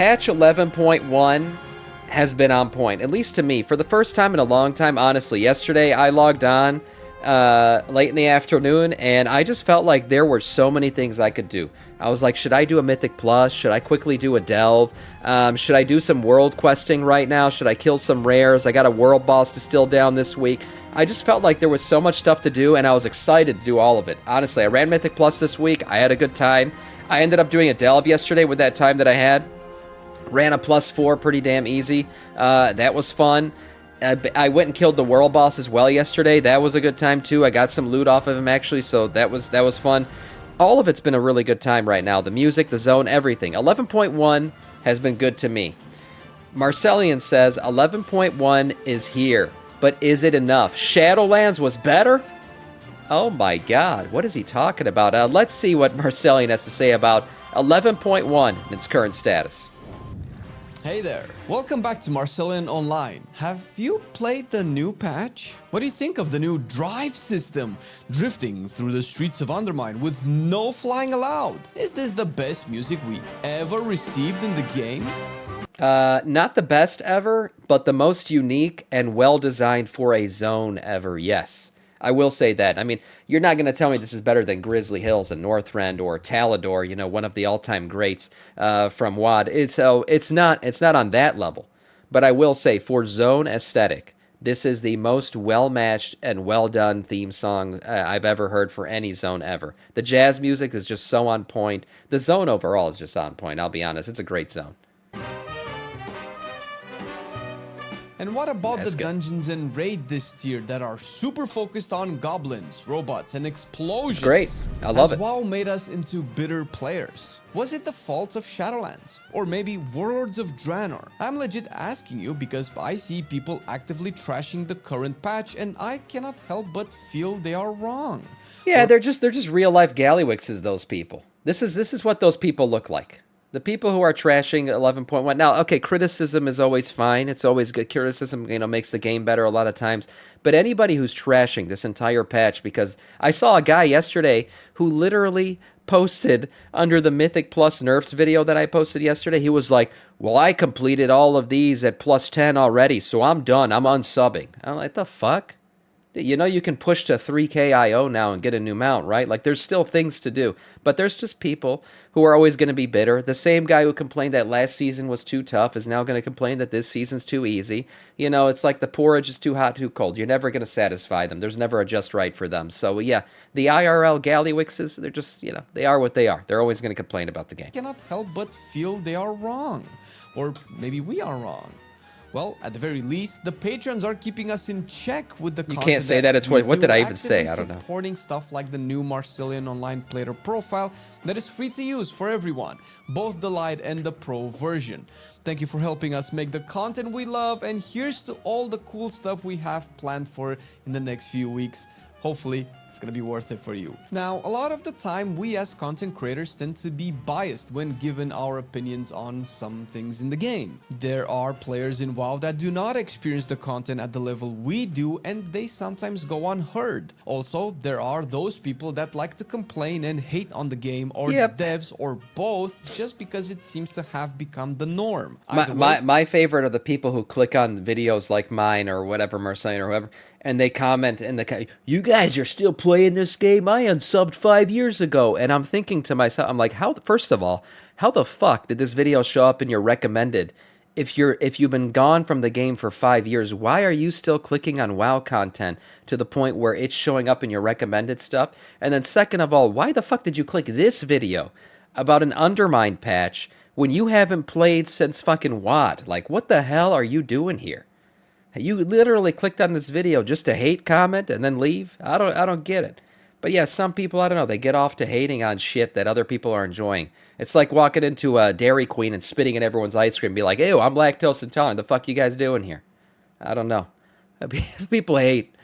Patch 11.1 has been on point, at least to me. For the first time in a long time, honestly. Yesterday, I logged on late in the afternoon, and I just felt like there were so many things I could do. I was like, should I do a Mythic Plus? Should I quickly do a Delve? Should I do some world questing right now? Should I kill some rares? I got a world boss to still down this week. I just felt like there was so much stuff to do, and I was excited to do all of it. Honestly, I ran Mythic Plus this week. I had a good time. I ended up doing a Delve yesterday with that time that I had. Ran a +4 pretty damn easy. That was fun. I went and killed the world boss as well yesterday. That was a good time too. I got some loot off of him actually, so that was fun. All of it's been a really good time right now. The music, the zone, everything. 11.1 has been good to me. Marcellian says 11.1 is here, but is it enough? Shadowlands was better? Oh my god, what is he talking about? Let's see what Marcellian has to say about 11.1 in its current status. Hey there, welcome back to Marcellian Online. Have you played the new patch? What do you think of the new drive system? Drifting through the streets of Undermine with no flying allowed. Is this the best music we ever received in the game? Not the best ever, but the most unique and well-designed for a zone ever, yes. I will say that. I mean, you're not going to tell me this is better than Grizzly Hills and Northrend or Talador, you know, one of the all-time greats from WoD. It's not on that level. But I will say, for zone aesthetic, this is the most well-matched and well-done theme song I've ever heard for any zone ever. The jazz music is just so on point. The zone overall is just on point, I'll be honest. It's a great zone. And what about That's the good. dungeons and raid this tier that are super focused on goblins, robots, and explosions? Great. I love Has it. WoW made us into bitter players? Was it the fault of Shadowlands? Or maybe Warlords of Draenor? I'm legit asking you because I see people actively trashing the current patch and I cannot help but feel they are wrong. Yeah, they're just real life Gallywixes, those people. This is what those people look like. The people who are trashing 11.1. Now, okay, criticism is always fine. It's always good. Criticism, you know, makes the game better a lot of times. But anybody who's trashing this entire patch, because I saw a guy yesterday who literally posted under the Mythic Plus nerfs video that I posted yesterday, he was like, well, I completed all of these at +10 already, so I'm done. I'm unsubbing. I'm like, the fuck? You know you can push to 3K IO now and get a new mount, right? Like, there's still things to do. But there's just people who are always going to be bitter. The same guy who complained that last season was too tough is now going to complain that this season's too easy. You know, it's like the porridge is too hot, too cold. You're never going to satisfy them. There's never a just right for them. So, yeah, the IRL Gallywixes, they're just, you know, they are what they are. They're always going to complain about the game. I cannot help but feel they are wrong. Or maybe we are wrong. Well, at the very least, the patrons are keeping us in check with the content. You can't say that. It's what did I even say? I don't know. Supporting stuff like the new Marcellian Online player profile that is free to use for everyone, both the light and the pro version. Thank you for helping us make the content we love, and here's to all the cool stuff we have planned for in the next few weeks. Hopefully, it's gonna be worth it for you. Now, a lot of the time, we as content creators tend to be biased when given our opinions on some things in the game. There are players in WoW that do not experience the content at the level we do, and they sometimes go unheard. Also, there are those people that like to complain and hate on the game or the devs or both just because it seems to have become the norm. My favorite are the people who click on videos like mine or whatever, Marseille or whoever, and they comment in the, you guys are still playing this game? I unsubbed 5 years ago. And I'm thinking to myself, I'm like, first of all, how the fuck did this video show up in your recommended? If you've been gone from the game for 5 years, why are you still clicking on WoW content to the point where it's showing up in your recommended stuff? And then second of all, why the fuck did you click this video about an Undermine patch when you haven't played since fucking WoD? Like, what the hell are you doing here? You literally clicked on this video just to hate comment and then leave? I don't get it. But yeah, some people, I don't know, they get off to hating on shit that other people are enjoying. It's like walking into a Dairy Queen and spitting in everyone's ice cream and be like, ew, I'm lactose intolerant. The fuck you guys doing here? I don't know. People hate.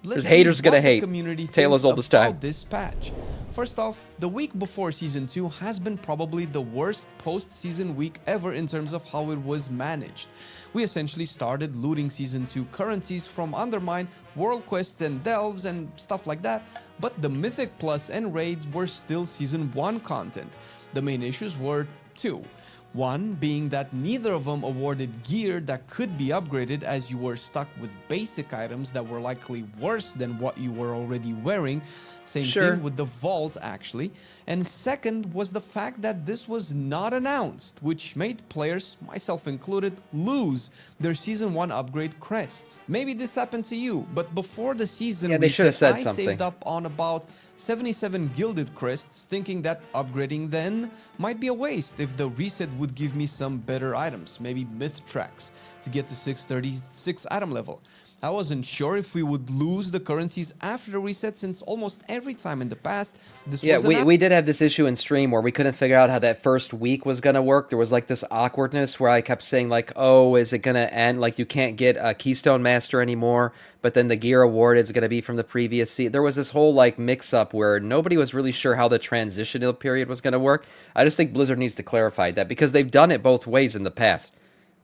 There's haters gonna hate. Tale as old as time. This patch. First off, the week before Season 2 has been probably the worst post-season week ever in terms of how it was managed. We essentially started looting Season 2 currencies from Undermine, world quests and delves and stuff like that, but the Mythic Plus and raids were still Season 1 content. The main issues were two. One being that neither of them awarded gear that could be upgraded, as you were stuck with basic items that were likely worse than what you were already wearing. Same thing with the vault, actually. And second was the fact that this was not announced, which made players, myself included, lose their Season 1 upgrade crests. Maybe this happened to you, but before the season they should have said I something. saved up on about 77 gilded crests, thinking that upgrading then might be a waste if the reset would give me some better items, maybe myth tracks to get to 636 item level. I wasn't sure if we would lose the currencies after the reset, since almost every time in the past this was we did have this issue in stream where we couldn't figure out how that first week was going to work. There was like this awkwardness where I kept saying like, oh, is it going to end? Like you can't get a Keystone Master anymore, but then the gear award is going to be from the previous season. There was this whole like mix up where nobody was really sure how the transitional period was going to work. I just think Blizzard needs to clarify that, because they've done it both ways in the past.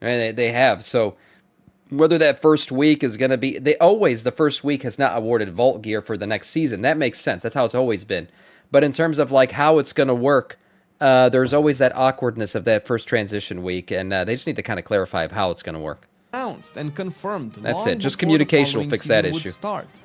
Right? They have. So whether that first week is going to be... the first week has not awarded vault gear for the next season. That makes sense. That's how it's always been. But in terms of like how it's going to work, there's always that awkwardness of that first transition week, and they just need to kind of clarify of how it's going to work. Announced and confirmed. That's it. Just communication will fix that issue.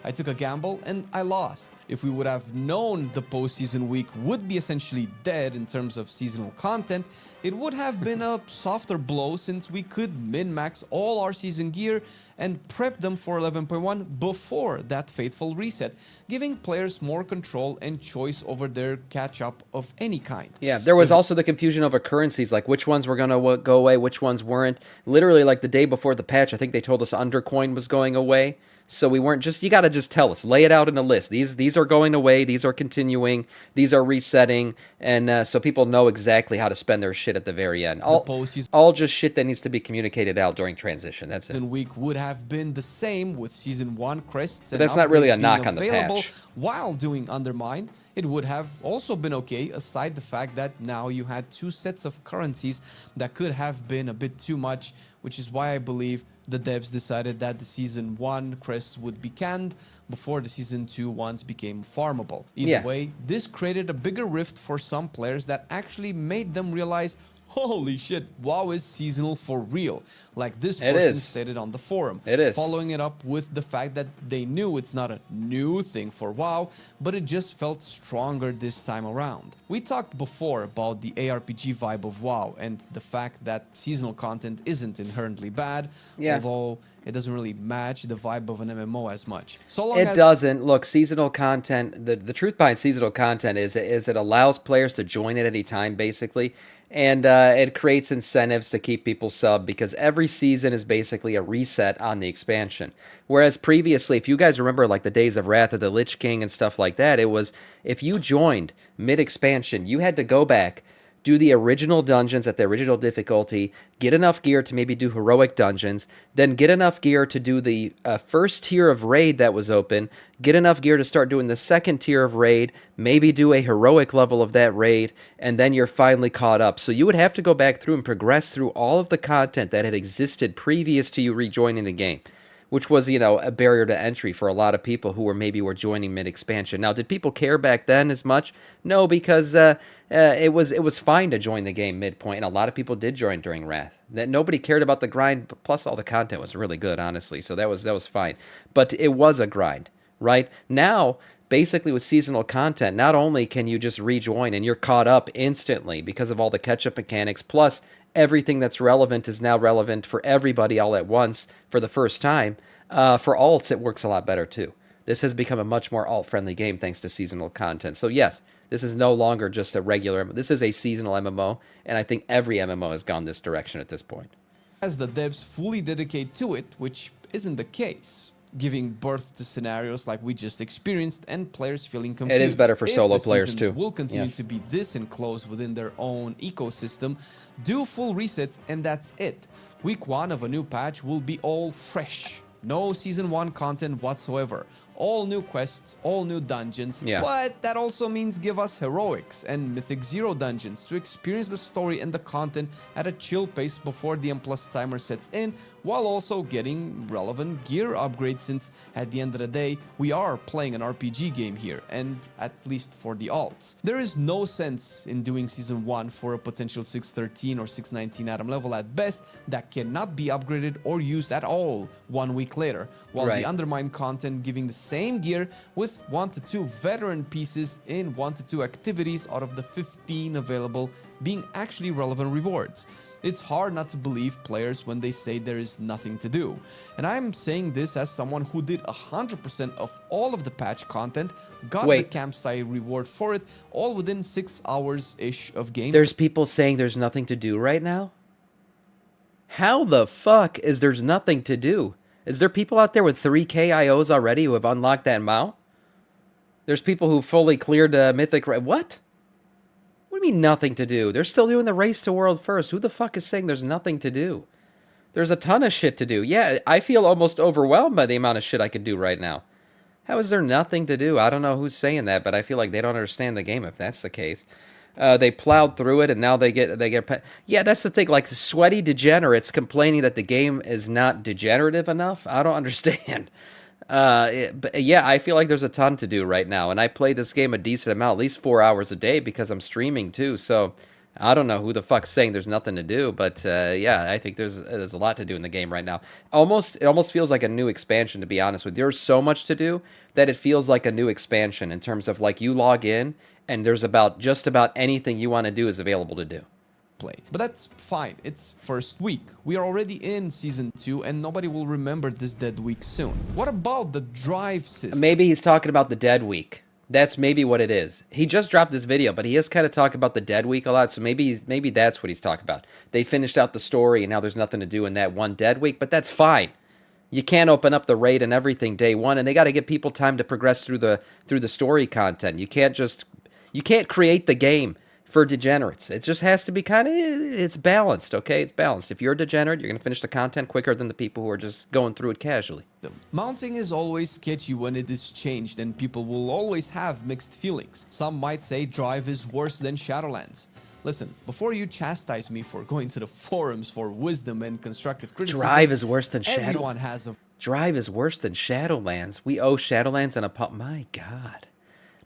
I took a gamble and I lost. If we would have known the postseason week would be essentially dead in terms of seasonal content, it would have been a softer blow, since we could min-max all our season gear and prep them for 11.1 before that fateful reset, giving players more control and choice over their catch-up of any kind. Yeah, there was also the confusion over currencies, like which ones were going to go away, which ones weren't. Literally, like the day before the patch, I think they told us Undercoin was going away. So we weren't just... You got to just tell us. Lay it out in a list. These are going away. These are continuing. These are resetting. And so people know exactly how to spend their shit at the very end. All just shit that needs to be communicated out during transition. That's it. Week would have been the same with Season 1 crests. But that's not really a knock on the patch. While doing Undermine, it would have also been okay, aside the fact that now you had two sets of currencies that could have been a bit too much, which is why I believe the devs decided that the Season 1 crests would be canned before the Season 2 ones became farmable. Either way, this created a bigger rift for some players that actually made them realize, holy shit, WoW is seasonal for real. Like this person stated on the forum. It is. Following it up with the fact that they knew it's not a new thing for WoW, but it just felt stronger this time around. We talked before about the ARPG vibe of WoW and the fact that seasonal content isn't inherently bad, although it doesn't really match the vibe of an MMO as much. It doesn't. Look, seasonal content, the truth behind seasonal content is it allows players to join at any time, basically. And it creates incentives to keep people sub, because every season is basically a reset on the expansion. Whereas previously, if you guys remember like the days of Wrath of the Lich King and stuff like that, it was if you joined mid-expansion, you had to go back, do the original dungeons at the original difficulty, get enough gear to maybe do heroic dungeons, then get enough gear to do the first tier of raid that was open, get enough gear to start doing the second tier of raid, maybe do a heroic level of that raid, and then you're finally caught up. So you would have to go back through and progress through all of the content that had existed previous to you rejoining the game, which was, you know, a barrier to entry for a lot of people who were joining mid-expansion. Now, did people care back then as much? No, because it was fine to join the game midpoint, and a lot of people did join during Wrath. That nobody cared about the grind, plus all the content was really good, honestly, so that was fine. But it was a grind, right? Now, basically with seasonal content, not only can you just rejoin and you're caught up instantly because of all the catch-up mechanics, plus everything that's relevant is now relevant for everybody all at once for the first time. For alts, it works a lot better too. This has become a much more alt-friendly game thanks to seasonal content. So yes, this is no longer just a regular... This is a seasonal MMO, and I think every MMO has gone this direction at this point. As the devs fully dedicate to it, which isn't the case, giving birth to scenarios like we just experienced and players feeling confused. It is better for solo players too. Will continue to be this enclosed within their own ecosystem. Do full resets and that's it. Week 1 of a new patch will be all fresh. No Season 1 content whatsoever. all new quests, all new dungeons, Yeah. but that also means give us heroics and Mythic Zero dungeons to experience the story and the content at a chill pace before the M+ timer sets in, while also getting relevant gear upgrades, since at the end of the day, we are playing an RPG game here, and at least for the alts. There is no sense in doing Season 1 for a potential 613 or 619 atom level at best that cannot be upgraded or used at all 1 week later, while the Undermine content giving the same gear with 1 to 2 veteran pieces in 1 to 2 activities out of the 15 available being actually relevant rewards. It's hard not to believe players when they say there is nothing to do. And I'm saying this as someone who did 100% of all of the patch content, got the campsite reward for it, all within 6 hours-ish of game. There's people saying there's nothing to do right now? How the fuck is there's nothing to do? Is there people out there with 3 KIOs already who have unlocked that mount? There's people who fully cleared Mythic... What? What do you mean nothing to do? They're still doing the race to world first. Who the fuck is saying there's nothing to do? There's a ton of shit to do. Yeah, I feel almost overwhelmed by the amount of shit I could do right now. How is there nothing to do? I don't know who's saying that, but I feel like they don't understand the game if that's the case. They plowed through it, and now they get. Yeah, that's the thing. Like sweaty degenerates complaining that the game is not degenerative enough. I don't understand. But yeah, I feel like there's a ton to do right now, and I play this game a decent amount, at least 4 hours a day, because I'm streaming too. So I don't know who the fuck's saying there's nothing to do, but yeah, I think there's a lot to do in the game right now. It almost feels like a new expansion, to be honest with you. There's so much to do that it feels like a new expansion in terms of like you log in and there's just about anything you want to do is available to do. Play. But that's fine, it's first week. We are already in Season 2 and nobody will remember this dead week soon. What about the drive system? Maybe he's talking about the dead week. That's maybe what it is. He just dropped this video, but he is kind of talking about the dead week a lot, so maybe that's what he's talking about. They finished out the story and now there's nothing to do in that one dead week, but that's fine. You can't open up the raid and everything day one, and they got to give people time to progress through the story content. You can't create the game for degenerates. It just has to be it's balanced, okay? It's balanced. If you're a degenerate, you're going to finish the content quicker than the people who are just going through it casually. Mounting is always sketchy when it is changed, and people will always have mixed feelings. Some might say Drive is worse than Shadowlands. Listen, before you chastise me for going to the forums for wisdom and constructive criticism, Drive is worse than everyone has a... Drive is worse than Shadowlands. We owe Shadowlands and a... My God.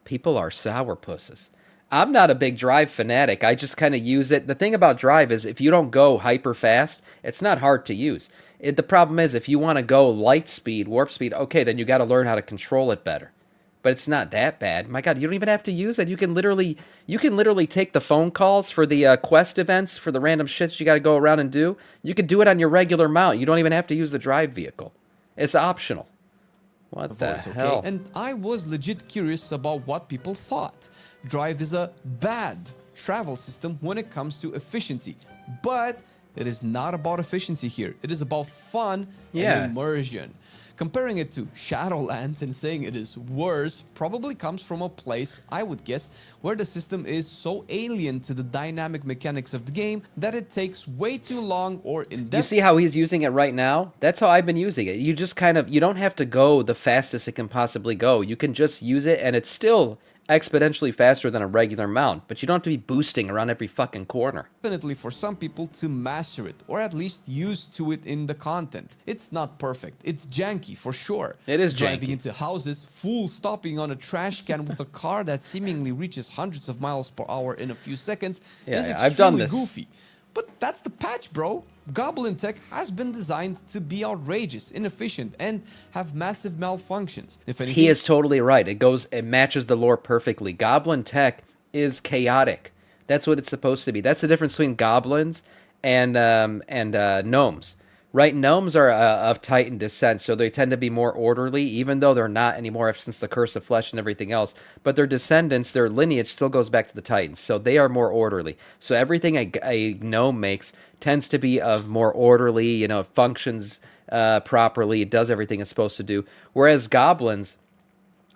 People are sourpusses. I'm not a big Drive fanatic. I just kind of use it. The thing about Drive is if you don't go hyper fast, it's not hard to use. The problem is if you want to go light speed, warp speed, okay, then you got to learn how to control it better. But it's not that bad. My God, you don't even have to use it. You can literally take the phone calls for the quest events, for the random shits you got to go around and do. You can do it on your regular mount. You don't even have to use the Drive vehicle. It's optional. What the hell? Okay? And I was legit curious about what people thought. Drive is a bad travel system when it comes to efficiency. But it is not about efficiency here. It is about fun and immersion. Comparing it to Shadowlands and saying it is worse probably comes from a place, I would guess, where the system is so alien to the dynamic mechanics of the game that it takes way too long or in-depth. You see how he's using it right now? That's how I've been using it. You just you don't have to go the fastest it can possibly go. You can just use it and it's still exponentially faster than a regular mount, but you don't have to be boosting around every fucking corner. Definitely for some people to master it, or at least used to it in the content. It's not perfect. It's janky for sure. It is driving janky. into houses, full stopping on a trash can with a car that seemingly reaches hundreds of miles per hour in a few seconds is extremely I've done this. goofy. But that's the patch, bro. Goblin tech has been designed to be outrageous, inefficient, and have massive malfunctions. If anything, he is totally right. It matches the lore perfectly. Goblin tech is chaotic. That's what it's supposed to be. That's the difference between goblins and gnomes. Right, gnomes are of Titan descent, so they tend to be more orderly, even though they're not anymore since the Curse of Flesh and everything else. But their descendants, their lineage still goes back to the Titans, so they are more orderly. So everything a gnome makes tends to be of more orderly, functions properly, it does everything it's supposed to do. Whereas goblins,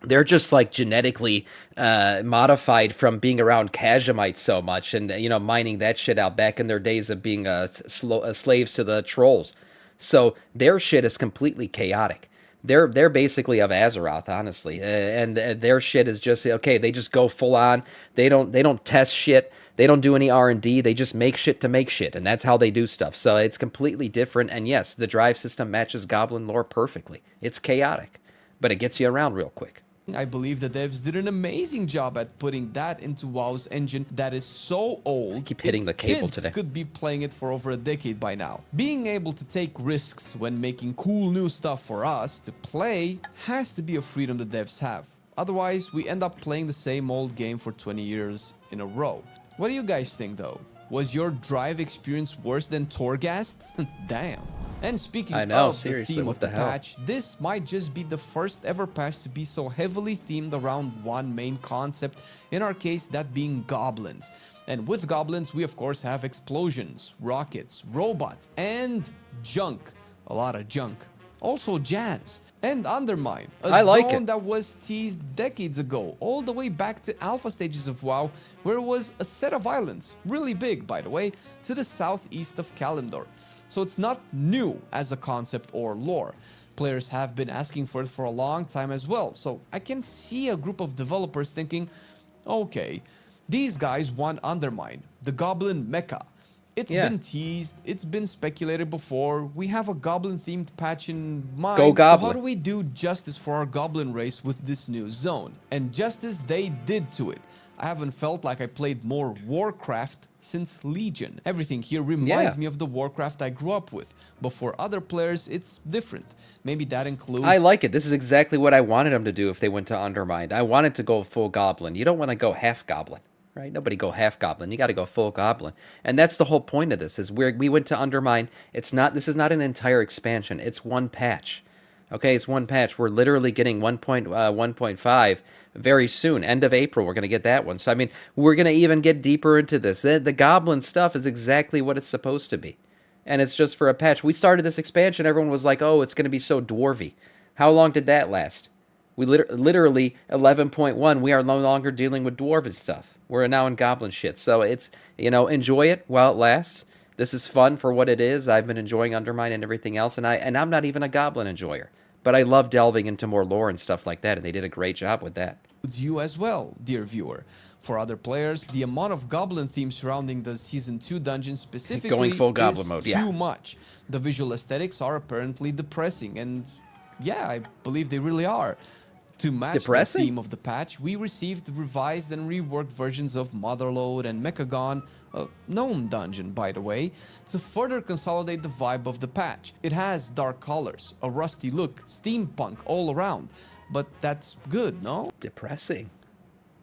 they're just like genetically modified from being around Kazhamites so much and, mining that shit out back in their days of being slaves to the trolls. So their shit is completely chaotic. They're basically of Azeroth, honestly, and their shit is just okay. They just go full on. They don't test shit. They don't do any R&D. They just make shit to make shit, and that's how they do stuff. So it's completely different. And yes, the drive system matches Goblin lore perfectly. It's chaotic, but it gets you around real quick. I believe the devs did an amazing job at putting that into WoW's engine that is so old. I keep hitting the cable kids today. Could be playing it for over a decade by now. Being able to take risks when making cool new stuff for us to play has to be a freedom the devs have. Otherwise, we end up playing the same old game for 20 years in a row. What do you guys think though? Was your drive experience worse than Torghast? Damn. And speaking of the theme of the patch, this might just be the first ever patch to be so heavily themed around one main concept, in our case that being goblins. And with goblins, we of course have explosions, rockets, robots, and junk. A lot of junk. Also jazz. And Undermine, a zone that was teased decades ago, all the way back to alpha stages of WoW, where it was a set of islands, really big by the way, to the southeast of Kalimdor. So it's not new as a concept or lore. Players have been asking for it for a long time as well. So I can see a group of developers thinking, okay, these guys want Undermine, the Goblin Mecha. It's been teased, it's been speculated before, we have a Goblin-themed patch in mind. Go Goblin. So how do we do justice for our Goblin race with this new zone? And justice they did to it. I haven't felt like I played more Warcraft since Legion. Everything here reminds me of the Warcraft I grew up with, but for other players, it's different. Maybe that includes... I like it. This is exactly what I wanted them to do if they went to Undermined. I wanted to go full Goblin. You don't want to go half Goblin, right? Nobody go half Goblin. You got to go full Goblin. And that's the whole point of this, is we went to Undermined. This is not an entire expansion. It's one patch. Okay, it's one patch. We're literally getting 1.5 very soon. End of April, we're going to get that one. So, I mean, we're going to even get deeper into this. The Goblin stuff is exactly what it's supposed to be. And it's just for a patch. We started this expansion, everyone was like, oh, it's going to be so dwarvy. How long did that last? We literally, 11.1, we are no longer dealing with dwarven stuff. We're now in Goblin shit. So it's, enjoy it while it lasts. This is fun for what it is. I've been enjoying Undermine and everything else, and I'm not even a Goblin enjoyer. But I love delving into more lore and stuff like that, and they did a great job with that. You as well, dear viewer. For other players, the amount of Goblin themes surrounding the Season 2 dungeon specifically going full Goblin mode, too much. The visual aesthetics are apparently depressing, and yeah, I believe they really are. To match the theme of the patch, we received revised and reworked versions of Motherlode and Mechagon, a gnome dungeon by the way, to further consolidate the vibe of the patch. It has dark colors, a rusty look, steampunk all around, but that's good, no? Depressing.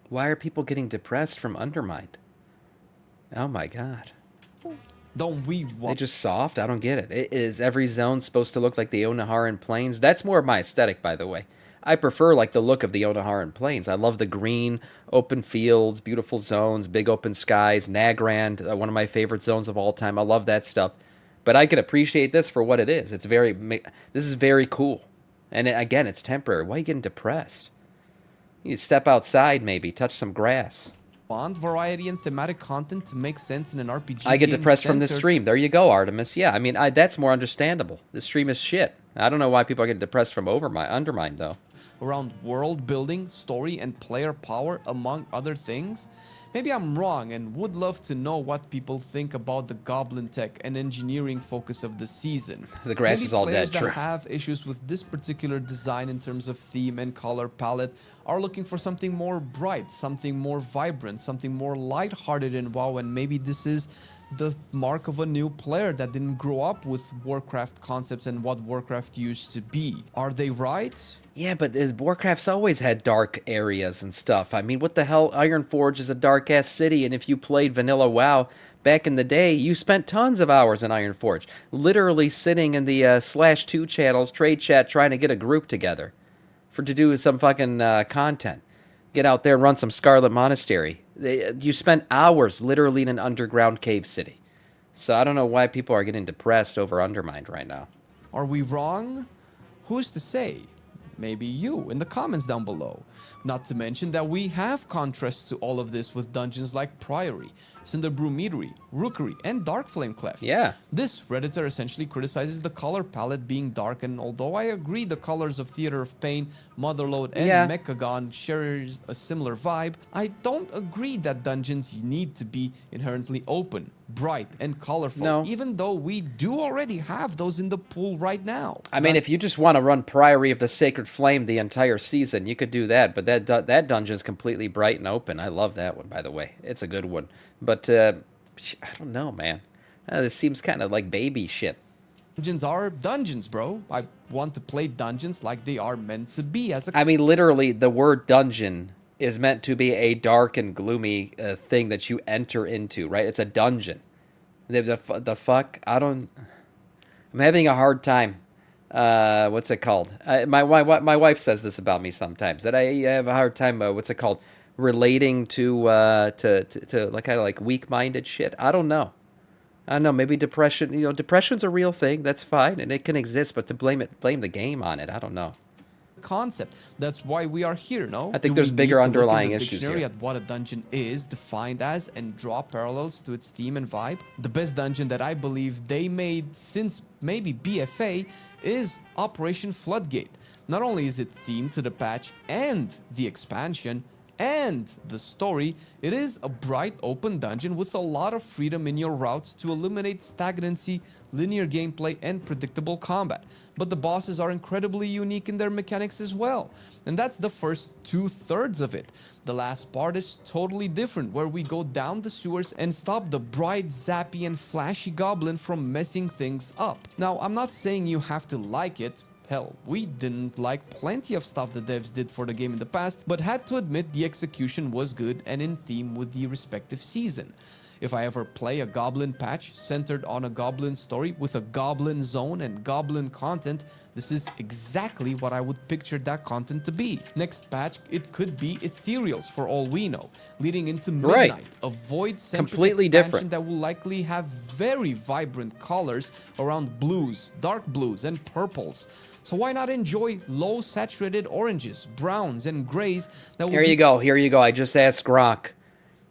Why are people getting depressed from Undermined? Oh my god. Don't we want... They just soft? I don't get it. Is every zone supposed to look like the Onaharan Plains? That's more of my aesthetic, by the way. I prefer like the look of the Onaharan Plains. I love the green, open fields, beautiful zones, big open skies, Nagrand, one of my favorite zones of all time. I love that stuff. But I can appreciate this for what it is. This is very cool. And again, it's temporary. Why are you getting depressed? You step outside maybe, touch some grass. Want variety and thematic content to make sense in an RPG I get depressed from this stream. There you go, Artemis. Yeah, I mean, that's more understandable. This stream is shit. I don't know why people are getting depressed from Undermine, though. Around world building, story, and player power, among other things? Maybe I'm wrong and would love to know what people think about the Goblin tech and engineering focus of the season. The grass is all dead, true. Players that have issues with this particular design in terms of theme and color palette are looking for something more bright, something more vibrant, something more lighthearted in WoW, and maybe this is the mark of a new player that didn't grow up with Warcraft concepts and what Warcraft used to be. Are they right? Yeah, but Warcraft's always had dark areas and stuff. I mean, what the hell? Ironforge is a dark-ass city, and if you played vanilla WoW back in the day, you spent tons of hours in Ironforge, literally sitting in the /2 channels, trade chat, trying to get a group together to do some fucking content. Get out there and run some Scarlet Monastery. You spent hours literally in an underground cave city. So I don't know why people are getting depressed over Undermined right now. Are we wrong? Who's to say? maybe you in the comments down below. Not to mention that we have contrasts to all of this with dungeons like Priory, Cinderbrew Meadery, Rookery, and Darkflame Cleft. Yeah. This Redditor essentially criticizes the color palette being dark, and although I agree the colors of Theater of Pain, Motherlode, and Yeah. Mechagon share a similar vibe, I don't agree that dungeons need to be inherently open, bright, and colorful, No. even though we do already have those in the pool right now. I mean, if you just want to run Priory of the Sacred Flame the entire season, you could do that. But that dungeon is completely bright and open. I love that one, by the way. It's a good one. But I don't know, man. This seems kind of like baby shit. Dungeons are dungeons, bro. I want to play dungeons like they are meant to be as a... I mean, literally, the word dungeon is meant to be a dark and gloomy thing that you enter into, right? It's a dungeon. The fuck? I'm having a hard time. What's it called? My wife says this about me sometimes, that I have a hard time, what's it called? Relating to like kind of like weak-minded shit. I don't know. Maybe depression, depression's a real thing. That's fine, and it can exist, but to blame the game on it, I don't know. Concept. That's why we are here, no? I think there's bigger underlying issues here. At what a dungeon is defined as and draw parallels to its theme and vibe. The best dungeon that I believe they made since maybe BFA is Operation Floodgate. Not only is it themed to the patch and the expansion and the story, it is a bright open dungeon with a lot of freedom in your routes to eliminate stagnancy, linear gameplay, and predictable combat. But the bosses are incredibly unique in their mechanics as well. And that's the first 2/3 of it. The last part is totally different, where we go down the sewers and stop the bright, zappy, and flashy goblin from messing things up. Now, I'm not saying you have to like it. Hell, we didn't like plenty of stuff the devs did for the game in the past, but had to admit the execution was good and in theme with the respective season. If I ever play a Goblin patch centered on a Goblin story with a Goblin zone and Goblin content, this is exactly what I would picture that content to be. Next patch, it could be Ethereals for all we know, leading into Midnight, Right. a void-centric Completely expansion different. that will likely have very vibrant colors around blues, dark blues, and purples. So why not enjoy low saturated oranges, browns, and grays that will Here you go. I just asked Grok.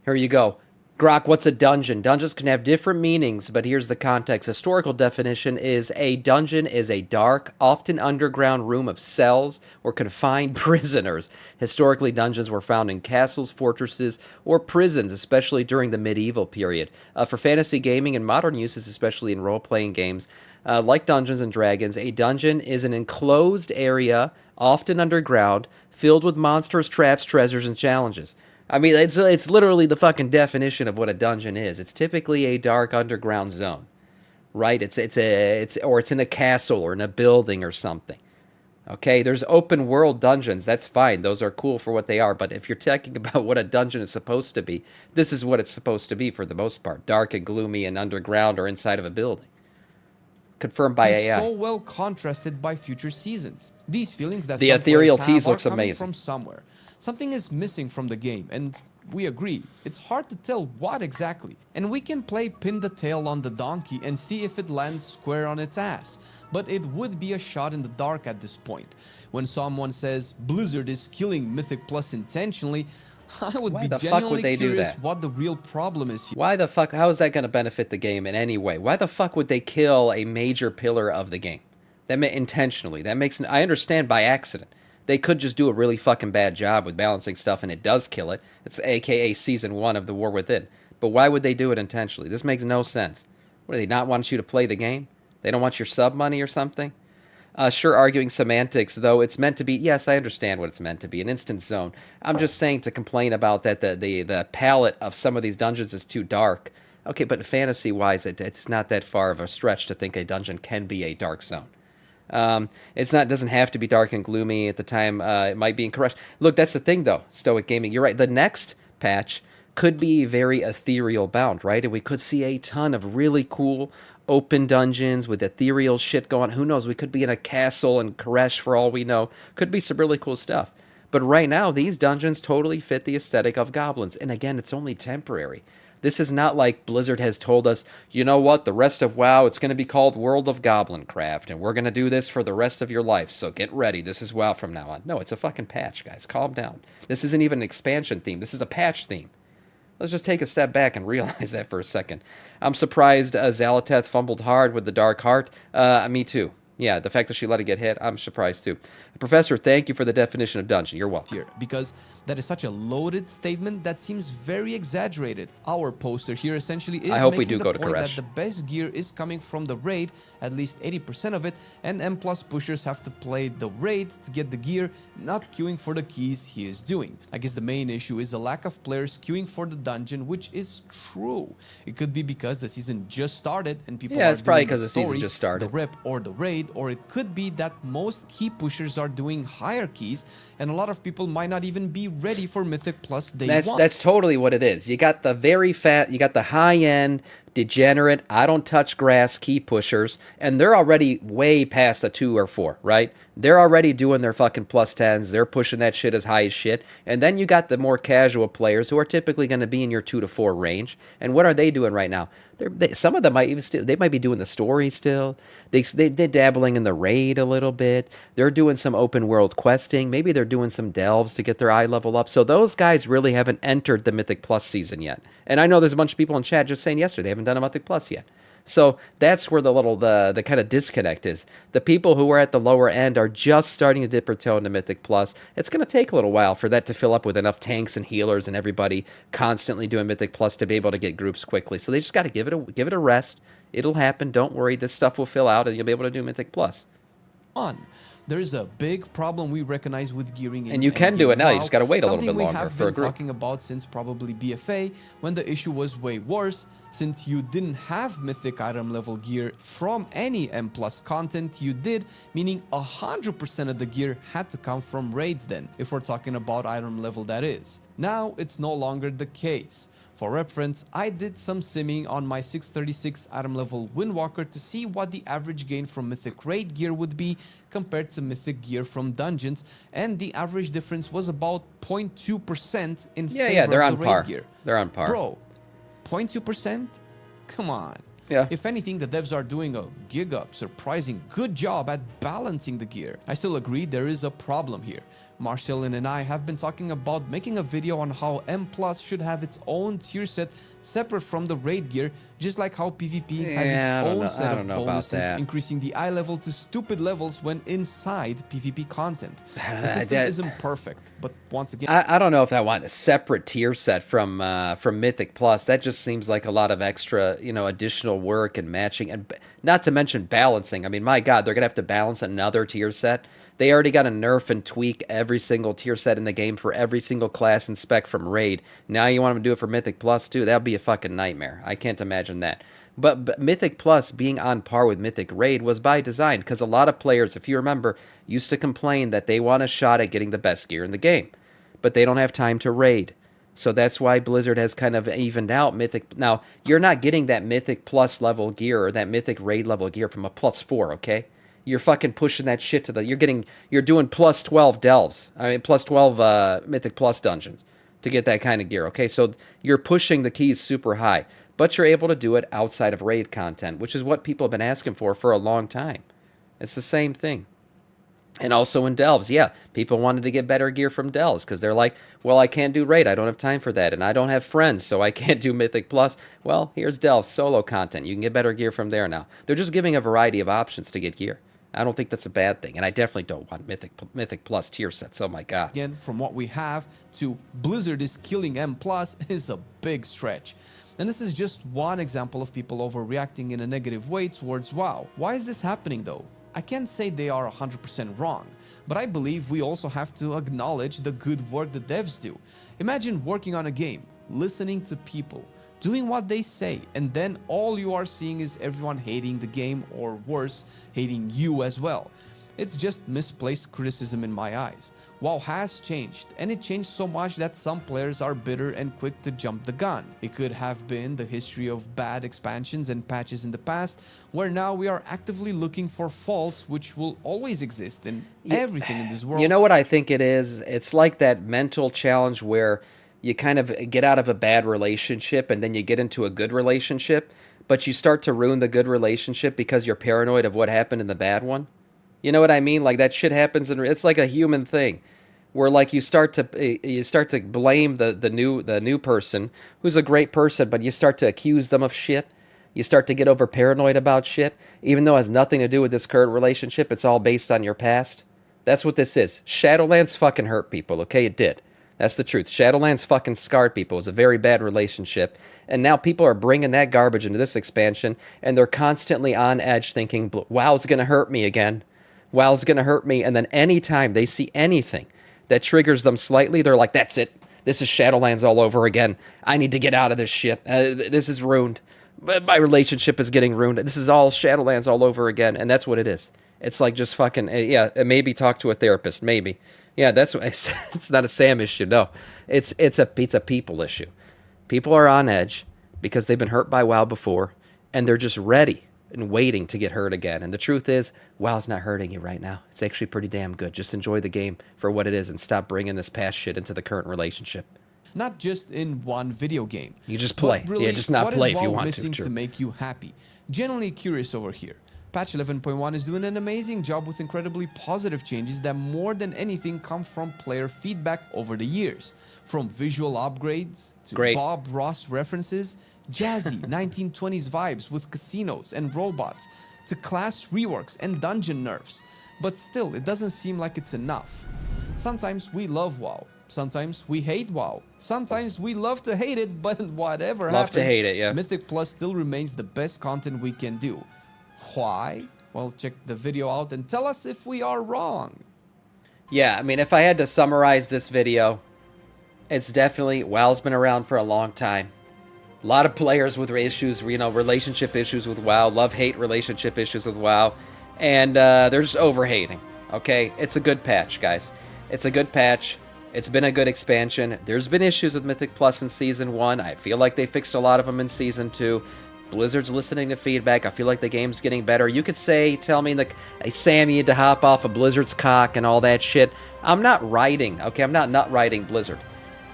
Here you go. Grok, what's a dungeon? Dungeons can have different meanings, but here's the context. Historical definition is a dungeon is a dark, often underground room of cells or confined prisoners. Historically, dungeons were found in castles, fortresses, or prisons, especially during the medieval period. For fantasy gaming and modern uses, especially in role-playing games, like Dungeons and Dragons, a dungeon is an enclosed area, often underground, filled with monsters, traps, treasures, and challenges. I mean, it's literally the fucking definition of what a dungeon is. It's typically a dark underground zone, right? It's in a castle or in a building or something. Okay, there's open world dungeons. That's fine. Those are cool for what they are. But if you're talking about what a dungeon is supposed to be, this is what it's supposed to be for the most part: dark and gloomy and underground or inside of a building. Confirmed by AI. So well contrasted by future seasons. These feelings that The some ethereal players have tease are looks coming amazing. from somewhere. Something is missing from the game, and we agree. It's hard to tell what exactly. And we can play pin the tail on the donkey and see if it lands square on its ass. But it would be a shot in the dark at this point. When someone says Blizzard is killing Mythic Plus intentionally, I would be genuinely curious what the real problem is here. Why the fuck? How is that going to benefit the game in any way? Why the fuck would they kill a major pillar of the game? Intentionally. That makes. I understand by accident. They could just do a really fucking bad job with balancing stuff, and it does kill it. It's AKA Season 1 of The War Within. But why would they do it intentionally? This makes no sense. What, do they not want you to play the game? They don't want your sub money or something? Sure, arguing semantics, though it's meant to be... Yes, I understand what it's meant to be, an instant zone. I'm just saying to complain about that the palette of some of these dungeons is too dark. Okay, but fantasy-wise, it's not that far of a stretch to think a dungeon can be a dark zone. It doesn't have to be dark and gloomy at the time. It might be incorrect. Look, that's the thing, though, Stoic Gaming. You're right. The next patch could be very ethereal bound, right? And we could see a ton of really cool open dungeons with ethereal shit going on. Who knows? We could be in a castle in Koresh for all we know. Could be some really cool stuff. But right now, these dungeons totally fit the aesthetic of goblins. And again, it's only temporary. This is not like Blizzard has told us, you know what, the rest of WoW, it's going to be called World of Goblin Craft, and we're going to do this for the rest of your life, so get ready. This is WoW from now on. No, it's a fucking patch, guys. Calm down. This isn't even an expansion theme. This is a patch theme. Let's just take a step back and realize that for a second. I'm surprised Zalateth fumbled hard with the Dark Heart. Me too. Yeah, the fact that she let it get hit, I'm surprised too. Professor, thank you for the definition of dungeon. You're welcome. Here, because that is such a loaded statement that seems very exaggerated. Our poster here essentially is making the point that the best gear is coming from the raid, at least 80% of it, and M+ pushers have to play the raid to get the gear, not queuing for the keys he is doing. I guess the main issue is the lack of players queuing for the dungeon, which is true. It could be because the season just started and people are it's probably because the the season just started. The rep or the raid, or it could be that most key pushers are doing higher keys, and a lot of people might not even be ready for Mythic Plus day one. That's totally what it is. You got the very fat, you got the high-end, degenerate, I don't touch grass key pushers, and they're already way past a 2 or 4, right? They're already doing their fucking +10s. They're pushing that shit as high as shit. And then you got the more casual players who are typically going to be in your 2 to 4 range. And what are they doing right now? Some of them might even still, they might be doing the story still. They're dabbling in the raid a little bit. They're doing some open world questing. Maybe they're doing some delves to get their eye level up. So those guys really haven't entered the Mythic Plus season yet. And I know there's a bunch of people in chat just saying yesterday they haven't done a Mythic Plus yet. So that's where the kind of disconnect is. The people who are at the lower end are just starting to dip their toe into Mythic Plus. It's going to take a little while for that to fill up with enough tanks and healers and everybody constantly doing Mythic Plus to be able to get groups quickly. So they just got to give it a rest. It'll happen. Don't worry. This stuff will fill out and you'll be able to do Mythic Plus. There's a big problem we recognize with gearing, and you can do it now. You just got to wait a little bit longer for a group. Something we have been talking about since probably BFA, when the issue was way worse, since you didn't have mythic item level gear from any M+ content. You did, meaning 100% of the gear had to come from raids then, if we're talking about item level, that is. Now it's no longer the case. For reference, I did some simming on my 636 item level Windwalker to see what the average gain from mythic raid gear would be compared to mythic gear from dungeons, and the average difference was about 0.2% in favor of the raid gear. They're on par. Bro, 0.2%? Come on. Yeah. If anything, the devs are doing a surprising good job at balancing the gear. I still agree there is a problem here. Marcelin and I have been talking about making a video on how M+ should have its own tier set separate from the raid gear, just like how PvP has its own set of bonuses, increasing the eye level to stupid levels when inside PvP content. The system isn't perfect, but once again, I don't know if I want a separate tier set from Mythic Plus. That just seems like a lot of extra, additional work and matching, and not to mention balancing. I mean, my God, they're gonna have to balance another tier set. They already got to nerf and tweak every single tier set in the game for every single class and spec from Raid. Now you want them to do it for Mythic Plus too? That would be a fucking nightmare. I can't imagine that. But Mythic Plus being on par with Mythic Raid was by design, because a lot of players, if you remember, used to complain that they want a shot at getting the best gear in the game, but they don't have time to raid. So that's why Blizzard has kind of evened out Mythic. Now, you're not getting that Mythic Plus level gear or that Mythic Raid level gear from a +4, okay? You're fucking pushing that shit to you're doing +12 delves. I mean, +12 Mythic Plus dungeons to get that kind of gear, okay? So you're pushing the keys super high, but you're able to do it outside of raid content, which is what people have been asking for a long time. It's the same thing. And also in delves, yeah, people wanted to get better gear from delves because they're like, well, I can't do raid, I don't have time for that, and I don't have friends, so I can't do Mythic Plus. Well, here's delves, solo content. You can get better gear from there now. They're just giving a variety of options to get gear. I don't think that's a bad thing, and I definitely don't want Mythic Plus tier sets. Oh my God. Again, from what we have to Blizzard is killing M+ is a big stretch. And this is just one example of people overreacting in a negative way towards WoW. Why is this happening though? I can't say they are 100% wrong, but I believe we also have to acknowledge the good work the devs do. Imagine working on a game, listening to people, doing what they say, and then all you are seeing is everyone hating the game, or worse, hating you as well. It's just misplaced criticism in my eyes. WoW has changed, and it changed so much that some players are bitter and quick to jump the gun. It could have been the history of bad expansions and patches in the past, where now we are actively looking for faults which will always exist in everything in this world. You know what I think it is? It's like that mental challenge where you kind of get out of a bad relationship and then you get into a good relationship, but you start to ruin the good relationship because you're paranoid of what happened in the bad one. You know what I mean? Like that shit happens, and it's like a human thing, where like you start to blame the new person who's a great person, but you start to accuse them of shit. You start to get over paranoid about shit, even though it has nothing to do with this current relationship. It's all based on your past. That's what this is. Shadowlands fucking hurt people, okay? It did. That's the truth. Shadowlands fucking scarred people. It was a very bad relationship. And now people are bringing that garbage into this expansion, and they're constantly on edge thinking, WoW's going to hurt me again. WoW's going to hurt me. And then anytime they see anything that triggers them slightly, they're like, that's it. This is Shadowlands all over again. I need to get out of this shit. This is ruined. My relationship is getting ruined. This is all Shadowlands all over again. And that's what it is. It's like just fucking, yeah, maybe talk to a therapist. Maybe. Yeah, that's what it's not a Sam issue. No, it's a people issue. People are on edge because they've been hurt by WoW before, and they're just ready and waiting to get hurt again. And the truth is, WoW's not hurting you right now. It's actually pretty damn good. Just enjoy the game for what it is and stop bringing this past shit into the current relationship. Not just in one video game. You just play. Really, yeah, just not play if you want to. What is WoW missing to make you happy? Genuinely curious over here. Patch 11.1 is doing an amazing job with incredibly positive changes that more than anything come from player feedback over the years. From visual upgrades to Bob Ross references, jazzy 1920s vibes with casinos and robots, to class reworks and dungeon nerfs. But still, it doesn't seem like it's enough. Sometimes we love WoW. Sometimes we hate WoW. Sometimes we love to hate it, but whatever happens, to hate it, yeah. Mythic Plus still remains the best content we can do. Why? Well, check the video out and tell us if we are wrong. Yeah, I mean, if I had to summarize this video, it's definitely WoW's been around for a long time. A lot of players with issues, relationship issues with WoW, love-hate relationship issues with WoW, and they're just over-hating, okay? It's a good patch, guys. It's a good patch. It's been a good expansion. There's been issues with Mythic Plus in Season 1. I feel like they fixed a lot of them in Season 2. Blizzard's listening to feedback. I feel like the game's getting better. You could tell me, like, hey, Sam, you need to hop off of Blizzard's cock and all that shit. I'm not riding, okay? I'm not riding Blizzard.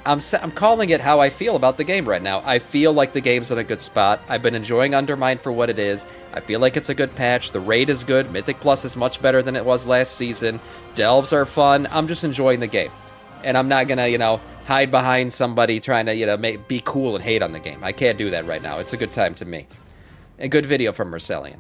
I'm calling it how I feel about the game right now. I feel like the game's in a good spot. I've been enjoying Undermine for what it is. I feel like it's a good patch. The raid is good. Mythic Plus is much better than it was last season. Delves are fun. I'm just enjoying the game. And I'm not gonna, hide behind somebody trying to, be cool and hate on the game. I can't do that right now. It's a good time to me. A good video from Marcellian.